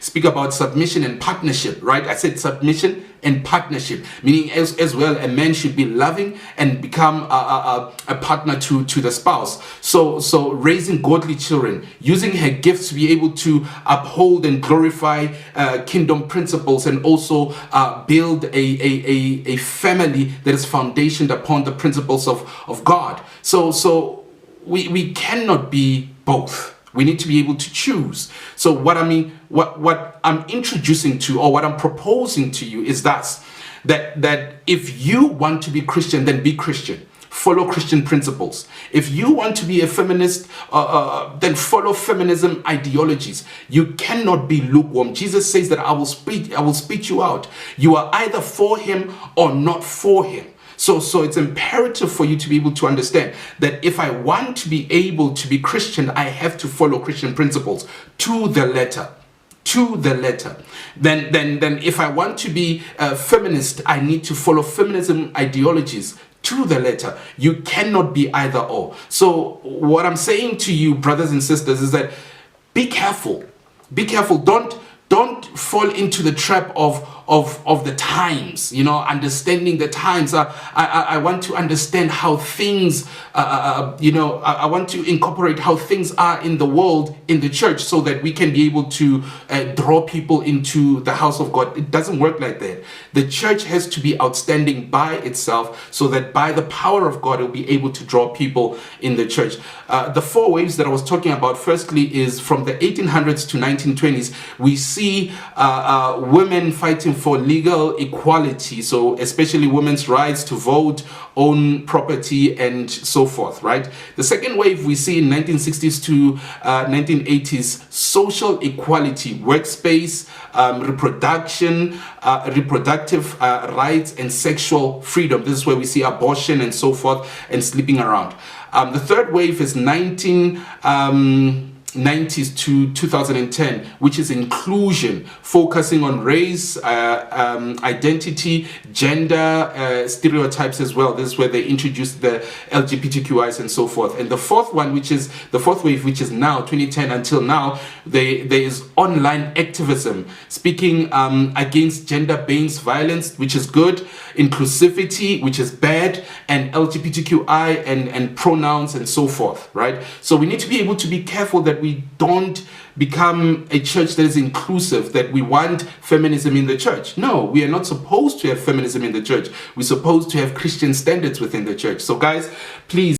speak about submission and partnership, right? I said submission and partnership, meaning as well, a man should be loving and become a partner to the spouse. So raising godly children, using her gifts to be able to uphold and glorify kingdom principles, and also build a family that is foundationed upon the principles of God. So we cannot be both. We need to be able to choose. So what I'm introducing to, or what I'm proposing to you, is that if you want to be Christian, then be Christian. Follow Christian principles. If you want to be a feminist, then follow feminism ideologies. You cannot be lukewarm. Jesus says that I will spit you out. You are either for him or not for him. So it's imperative for you to be able to understand that if I want to be able to be Christian, I have to follow Christian principles to the letter. To the letter. Then if I want to be a feminist, I need to follow feminism ideologies to the letter. You cannot be either or. So what I'm saying to you, brothers and sisters, is that be careful. Be careful. Don't fall into the trap of the times, understanding the times. I want to understand how things, I want to incorporate how things are in the world, in the church, so that we can be able to draw people into the house of God. It doesn't work like that. The church has to be outstanding by itself, so that by the power of God, it will be able to draw people in the church. The four waves that I was talking about, firstly, is from the 1800s to 1920s, we see women fighting for legal equality, so especially women's rights to vote, own property, and so forth, right? The second wave we see in 1960s to 1980s, social equality, workspace, reproductive rights, and sexual freedom. This is where we see abortion and so forth, and sleeping around. The third wave is 1990s to 2010, which is inclusion, focusing on race, identity, gender, stereotypes as well. This is where they introduced the LGBTQIs and so forth. And the fourth one, which is the fourth wave, which is now 2010 until now, there is online activism, speaking against gender-based violence, which is good, inclusivity, which is bad, and LGBTQI and pronouns and so forth, right? So we need to be able to be careful that we don't become a church that is inclusive, that we want feminism in the church. No, we are not supposed to have feminism in the church. We're supposed to have Christian standards within the church. So guys, please